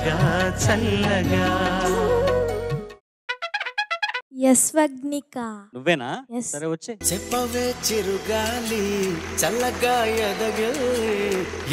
చల్లగా చల్లగా. యస్వగ్నిక. నువ్వేనా? సరే వచ్చే. చెప్పవే చిరుగాలి చల్లగా ఎదగలే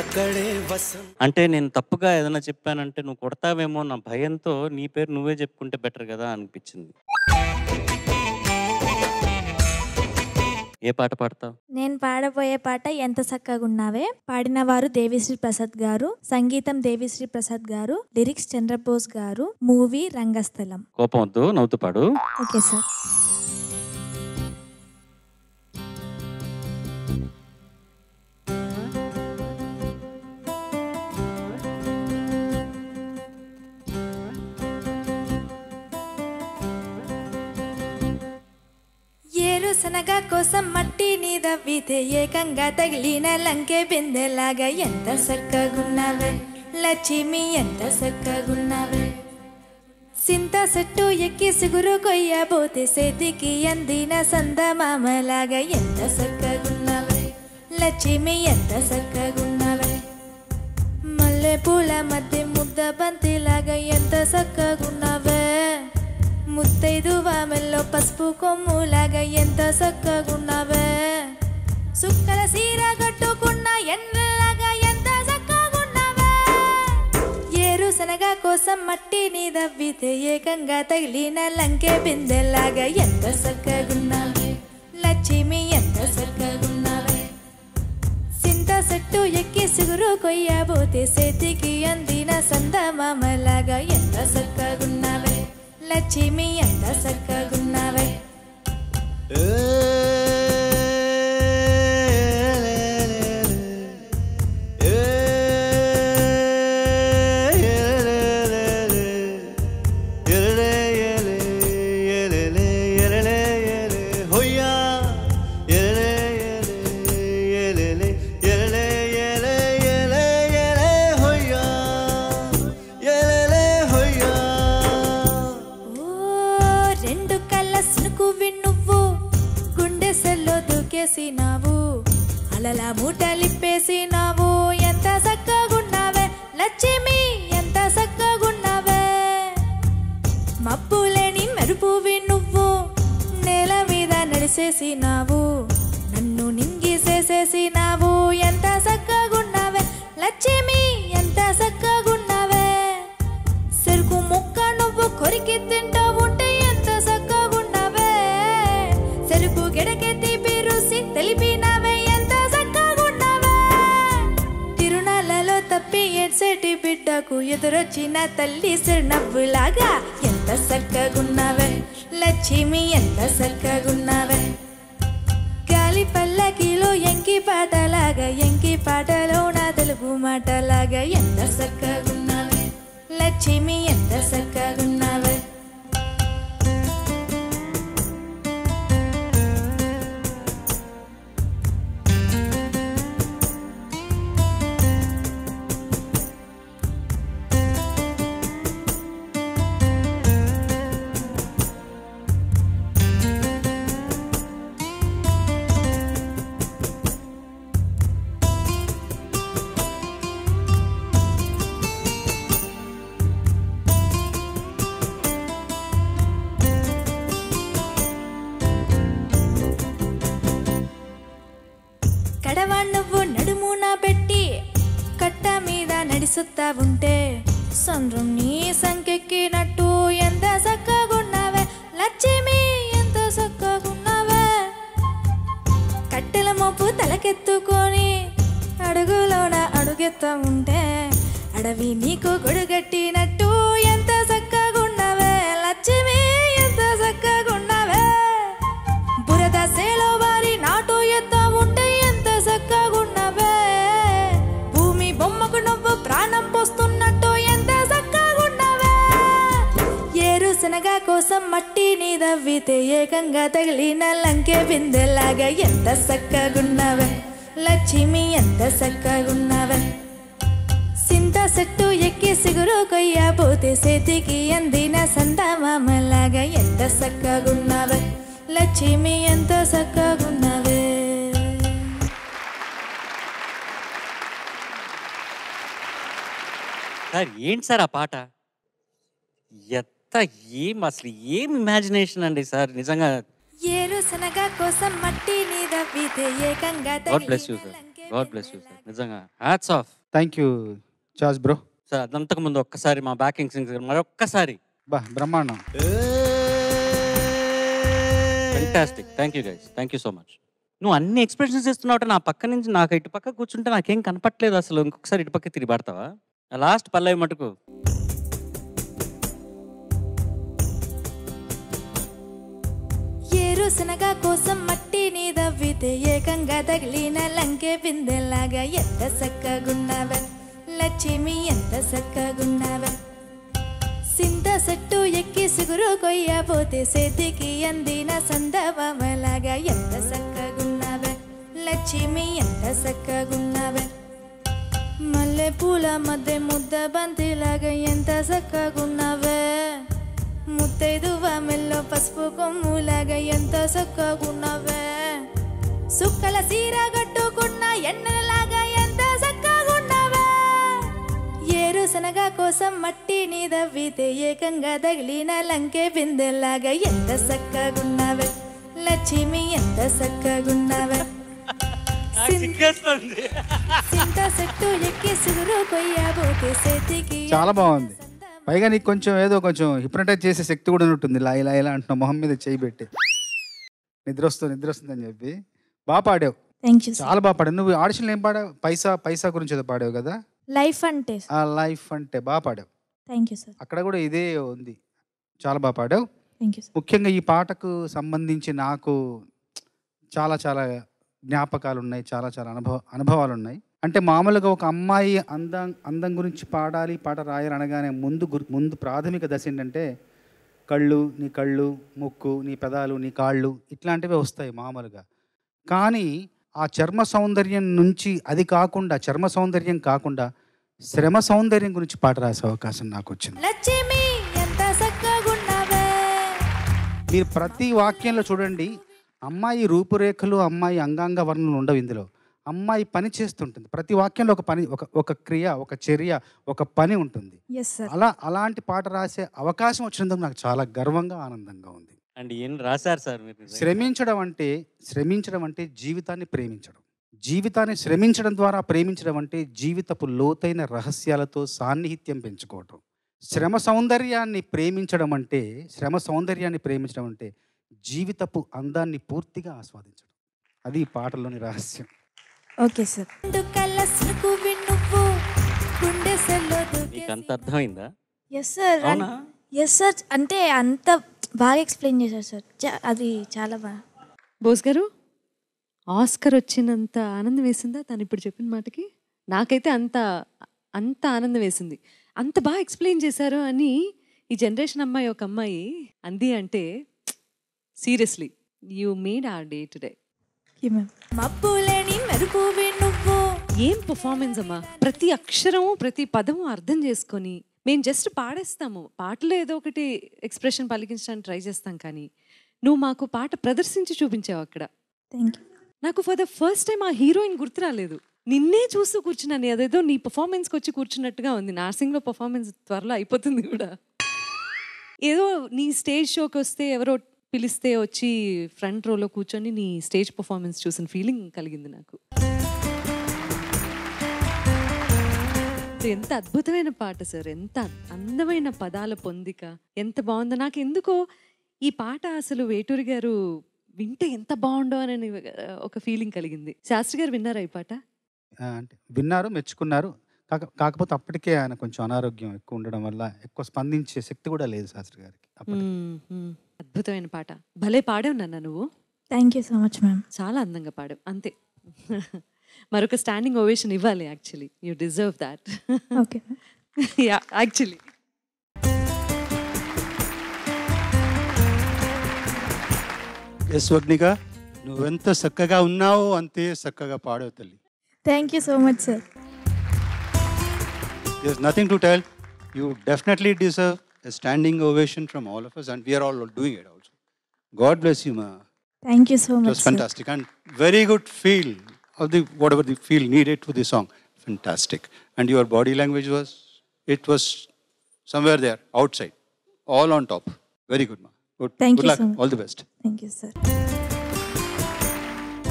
ఎక్కడే వసం. అంటే నేను తప్పుగా ఏదైనా చెప్పానంటే నువ్వు కొడతావేమో నా భయంతో నీ పేరు నువ్వే చెప్పుకుంటే బెటర్ కదా అనిపించింది. ఏ పాట పాడతావు? నేను పాడబోయే పాట ఎంత చక్కగున్నావే. పాడిన వారు దేవిశ్రీ ప్రసాద్ గారు, సంగీతం దేవిశ్రీ ప్రసాద్ గారు, లిరిక్స్ చంద్రబోస్ గారు, మూవీ రంగస్థలం. కోపం వద్దు, నవ్వుతూ పాడు. Okay sir. ఏరుశనగ కోసం మట్టిని దవ్వితే ఏకంగా తగిలిన లంకే బిందెలాగా ఎంత చక్కగున్నావే లక్ష్మి, ఎంత చక్కగున్నావే. సింత చెట్టు ఎక్కి సిగురు కొయ్యబోతే చేతికి అందిన సందమామలాగా ఎంత చక్కగున్నావే లక్ష్మి, ఎంత చక్కగున్నావే. మల్లె పూల మధ్య ముద్ద బంతిలాగా ఎంత చక్కగున్నావే. ముత్తైదువ మెల్లో పసుపు కొమ్ములాగా ఎంత చక్కగున్నావే. సుక్కల సీర కట్టుకున్న ఎన్నలాగా ఎంత చక్కగున్నావే. ఏరుశనగ కోసం మట్టిని దవ్వితే ఏకంగా తగిలిన లంకే బిందెలాగా ఎంత చక్కగున్నావే లక్ష్మి, ఎంత చక్కగున్నావే. సింత చెట్టు ఎక్కి సిగురు కొయ్యబోతే చేతికి అందిన సందమామలాగా ఎంత చక్కగున్నావే లక్ష్మి, ఎంత చక్కగున్నావే. అలల మూటలిప్పేసినావు ఎంత చక్కగున్నావే లక్ష్మి, ఎంత చక్కగున్నావే. మబ్బులేని మెరుపువి నువ్వు నేల మీద నడిసేసినావు, నన్ను నింగిసేసేసినావు ఎంత చక్కగున్నావే లక్ష్మి, ఎంత చక్కగున్నావే. చెరుకు ముక్క నువ్వు కొరికి తింటూ ఉంటే ఎంత చక్కగున్నావే. చెరుకు గిడకెత్తి పిరుసి తెలిపినావే ఎంత చక్కగున్నావే. తిరునాళ్ళలో తప్పి ఏడ్సేటి బిడ్డకు ఎదురొచ్చిన తల్లి సిరునవ్వులాగా ఎంత చక్కగున్నావే లక్ష్మి, ఎంత చక్కగున్నావే. గాలి పల్లకిలో ఎంకి పాటలాగా ఎంకి పాటలో నా తెలుగు మాటలాగా ఎంత చక్కగున్నావే లక్ష్మి, ఎంత చక్కగున్నావే. కడవ నువ్వు నడుమున పెట్టి కట్ట మీద నడిసుతా ఉంటే సంద్రం నీ సంకెక్కినట్టు ఎంత చక్కగున్నావే లక్ష్మి, ఎంత చక్కగున్నావే. కట్టెల మోపు తలకెత్తుకొని అడుగులోన అడుగెత్తా ఉంటే అడవి నీకు గొడుగట్టినట్టు ఎంత చక్కగున్నావే లక్ష్మి, ఎంత చక్కగున్నావే. బురద సేలో వారి నాటు ఎత్తా ఉంటే ఎంత చక్కగున్నావే. భూమి బొమ్మకు నువ్వు ప్రాణం పోస్తున్నట్టు ఎంత చక్కగున్నావే. ఏరుశనగ కోసం మట్టిని దవ్వితే ఏకంగా తగిలిన లంకే బిందెలాగా ఎంత చక్కగున్నావే లక్ష్మి, ఎంత చక్కగున్నావే. సింత చెట్టు ఎక్కి సిగురు కొయ్యబోతే చేతికి అందిన సందమామలాగా ఎంత చక్కగున్నావే లక్ష్మి, ఎంత చక్కగున్నావే. సార్ ఏంటి సార్ ఆ పాట? ఏం అసలు ఏం ఇమాజినేషన్ అండి సార్ నిజంగా. ఏరుశనగ కోసం మట్టిని దవ్వితే ఏకంగా God bless you sir, God bless you sir, నిజంగా హ్యాట్స్ ఆఫ్. థ్యాంక్ యూ చార్జ్ బ్రో. సార్ అదంతకు ముందు ఒక్కసారి మా బ్యాకింగ్ సింగర్ మరొక్కసారి. బ్రహ్మాండం. Fantastic. Thank you guys, thank you so much. నువ్వు అన్ని ఎక్స్ప్రెషన్స్ ఇస్తున్నావు. నా పక్క నుంచి నాకు ఇటు పక్క కూర్చుంటే నాకేం కనపట్లేదు అసలు. ఇంకొకసారి ఇటు పక్క తిరిగి పడతావా? లాస్ట్ పల్లవి మటుకు ఏరుశనగ కోసం మట్టిని దవ్వితే ఏకంగా తగిలిన లంకే బిందెలాగా ఎంత చక్కగున్నావే లక్ష్మి, ఎంత చక్కగున్నావే. సింత చెట్టు ఎక్కి సిగురు కొయ్యబోతే చేతికి అందిన సందవమలాగా ఎంత చక్కగున్నావే లక్ష్మి, ఎంత చక్కగున్నావే. మల్లె పూల మధ్య ముద్ద బంతిలాగా ఎంత చక్కగున్నావే. ముత్తైదువ మెల్లో పసుపు కొమ్ములాగా ఎంత చక్కగున్నావే. సుక్కల సీర కట్టుకున్న ఎన్నెలాగా ఎంత చక్కగున్నావే. ఏరుశనగ కోసం మట్టిని దవ్వితే ఏకంగా తగిలిన లంకే బిందెలాగా ఎంత చక్కగున్నావే లక్ష్మి, ఎంత చక్కగున్నావే. సింత చెట్టు ఎక్కి సిగురు కొయ్యబోతే చేతికి. చాలా బాగుంది. పైగా నీకు కొంచెం ఏదో కొంచెం హిప్నటైజ్ చేసే శక్తి కూడా ఉంటుంది. ఇలా ఇలా ఇలా అంటున్నావు మొహం మీద చేయి పెట్టి. నిద్ర వస్తుంది అని చెప్పి బాగా పాడావు. చాలా బాగా పాడావు. నువ్వు ఆడిషన్లో ఏం పాడావు? పైసా గురించి ఏదో పాడావు కదా. లైఫ్ అంటే ఆ లైఫ్ అంటే బాగా పాడావు. Thank you sir. అక్కడ కూడా ఇదే ఉంది. చాలా బాగా పాడావు. Thank you sir. ముఖ్యంగా ఈ పాటకు సంబంధించి నాకు చాలా చాలా జ్ఞాపకాలు ఉన్నాయి. చాలా చాలా అనుభవాలు ఉన్నాయి. అంటే మామూలుగా ఒక అమ్మాయి అందం గురించి పాడాలి, పాట రాయాలి అనగానే ముందు ప్రాథమిక దశ ఏంటంటే నీ కళ్ళు, ముక్కు, నీ పెదాలు, నీ కాళ్ళు ఇట్లాంటివి వస్తాయి మామూలుగా. కానీ ఆ చర్మ సౌందర్యం నుంచి అది కాకుండా, చర్మ సౌందర్యం కాకుండా శ్రమ సౌందర్యం గురించి పాట రాసే అవకాశం నాకు వచ్చింది. మీరు ప్రతి వాక్యంలో చూడండి, అమ్మాయి రూపురేఖలు, అమ్మాయి అంగాంగ వర్ణనలు ఉండవు ఇందులో. అమ్మాయి పని చేస్తుంటుంది. ప్రతి వాక్యంలో ఒక పని, ఒక క్రియ, ఒక చర్య, ఒక పని ఉంటుంది. అలాంటి పాట రాసే అవకాశం వచ్చినందుకు నాకు చాలా గర్వంగా, ఆనందంగా ఉంది. అండ్ ఏం రాశారు సార్ మీరు? శ్రమించడం అంటే జీవితాన్ని ప్రేమించడం. జీవితాన్ని శ్రమించడం ద్వారా ప్రేమించడం అంటే జీవితపు లోతైన రహస్యాలతో సాన్నిహిత్యం పెంచుకోవటం. శ్రమ సౌందర్యాన్ని ప్రేమించడం అంటే జీవితపు అందాన్ని పూర్తిగా ఆస్వాదించడం. అది ఈ పాటలోని రహస్యం. Okay sir. మీకు అంత అర్థమైందా? Yes sir, yes sir. అంటే అంత బాగా ఎక్స్ప్లెయిన్ చేశారు సార్. అది చాలా బాగా. బోస్ గారు, ఆస్కర్ వచ్చినంత ఆనందం వేసిందా తను ఇప్పుడు చెప్పిన మాటకి? నాకైతే అంత ఆనందం వేసింది. అంత బాగా ఎక్స్ప్లెయిన్ చేశారు అని ఈ జనరేషన్ అమ్మాయి ఒక అమ్మాయి అంది అంటే seriously you made our day today. ఏం పర్ఫార్మెన్స్ అమ్మా. ప్రతి అక్షరము, ప్రతి పదము అర్థం చేసుకొని మేము జస్ట్ పాడేస్తాము. పాటలో ఏదో ఒకటి ఎక్స్ప్రెషన్ పలికించడానికి ట్రై చేస్తాం, కానీ నువ్వు మాకు పాట ప్రదర్శించి చూపించావు అక్కడ. నాకు ఫర్ ద ఫస్ట్ టైం ఆ హీరోయిన్ గుర్తు రాలేదు. నిన్నే చూస్తూ కూర్చున్నాను. అదేదో నీ పర్ఫార్మెన్స్కి వచ్చి కూర్చున్నట్టుగా ఉంది. నార్సింగ్లో పర్ఫార్మెన్స్ త్వరలో అయిపోతుంది కూడా. ఏదో నీ స్టేజ్ షోకి వస్తే ఎవరో పిలిస్తే వచ్చి ఫ్రంట్ రోలో కూర్చొని నీ స్టేజ్ పర్ఫార్మెన్స్ చూసిన ఫీలింగ్ కలిగింది నాకు. ఎంత అద్భుతమైన పాట సార్, ఎంత అందమైన పదాల పొందిక, ఎంత బాగుందో. నాకు ఎందుకో ఈ పాట అసలు వేటూరి గారు వింటే ఎంత బాగుండో అని ఒక ఫీలింగ్ కలిగింది. శాస్త్రి గారు విన్నారా ఈ పాట? అంటే విన్నారు, మెచ్చుకున్నారు. కాకపోతే అప్పటికే ఆయన కొంచెం అనారోగ్యం ఎక్కువ ఉండడం వల్ల ఎక్కువ స్పందించే శక్తి కూడా లేదు శాస్త్రి గారికి. అద్భుతమైన పాట. భలే పాడావు నాన్న నువ్వు. Thank you so much ma'am. చాలా అందంగా పాడావు. అంతే. మరొక స్టాండింగ్ ఓవేషన్ ఇవ్వాలి. Actually you deserve that. Okay. Yeah, actually. Yes Vagnika, నువ్వెంత చక్కగా ఉన్నావో అంతే చక్కగా పాడావు తల్లి. Thank you so much sir. There's nothing to tell. You definitely deserve a standing ovation from all of us, and we are all doing it also. God bless you, ma. Thank you so much. It was fantastic, and very good feel of whatever the feel needed to the song. Fantastic. And your body language was it was somewhere there, outside, all on top. Very good, ma. Good, Thank good you luck. so much. All the best. Thank you sir.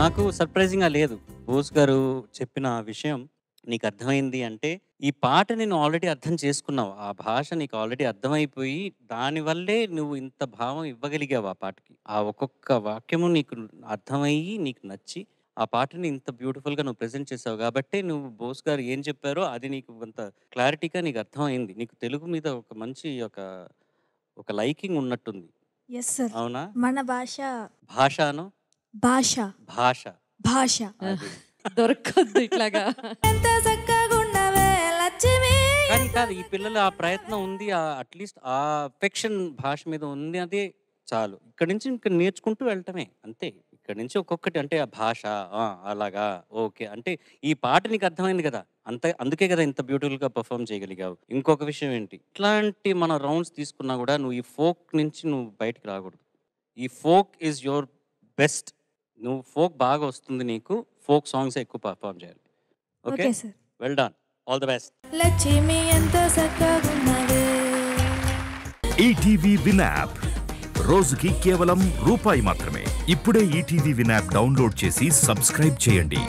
నాకు సర్ప్రైజింగ్గా లేదు. బోస్ గారు చెప్పిన విషయం నీకు అర్థమైంది అంటే ఈ పాట నేను ఆల్రెడీ అర్థం చేసుకున్నావు. ఆ భాష నీకు ఆల్రెడీ అర్థమైపోయి దానివల్లే నువ్వు ఇంత భావం ఇవ్వగలిగావు ఆ పాటకి. ఆ ఒక్కొక్క వాక్యము నీకు అర్థమయ్యి నీకు నచ్చి ఆ పాటని ఇంత బ్యూటిఫుల్గా నువ్వు ప్రజెంట్ చేసావు కాబట్టి నువ్వు బోస్ గారు ఏం చెప్పారో అది నీకు అంత క్లారిటీగా నీకు అర్థమైంది. నీకు తెలుగు మీద ఒక మంచి ఒక లైకింగ్ ఉన్నట్టుంది. Yes sir. అవునా? మన భాష భాషను భాష భాష భాష అది. దొరకద్దు ఇట్లాగా. ఎంత చక్కగా ఉన్నవే లక్ష్మి. కానీ కాదు ఈ పిల్లలు ఆ ప్రయత్నం ఉంది, అట్లీస్ట్ ఆ అఫెక్షన్ భాష మీద ఉంది, అదే చాలు. ఇక్కడ నుంచి ఇంకా నేర్చుకుంటూ వెళ్ళటమే అంతే. ఇక్కడ నుంచి ఒక్కొక్కటి అంటే ఆ భాష అలాగా ఓకే అంటే ఈ పాట నీకు అర్థమైంది కదా, అందుకే కదా ఇంత బ్యూటిఫుల్గా పర్ఫామ్ చేయగలిగావు. ఇంకొక విషయం ఏంటి, ఇట్లాంటి మన రౌండ్స్ తీసుకున్నా కూడా నువ్వు ఈ ఫోక్ నుంచి నువ్వు బయటికి రాకూడదు. ఈ ఫోక్ ఈజ్ యువర్ బెస్ట్. నువ్వు ఫోక్ బాగా వస్తుంది, నీకు ఫోక్ సాంగ్స్ ఎక్కువ పర్ఫామ్ చేయాలి. Okay okay sir. Well done, all the best. Lakshmi ఎంత చక్కగా ఉన్నవే. ఈటీవీ విన్ యాప్ రోజుకి కేవలం రూపాయి మాత్రమే. ఇప్పుడే ఈటీవీ విన్ యాప్ డౌన్లోడ్ చేసి సబ్స్క్రైబ్ చేయండి.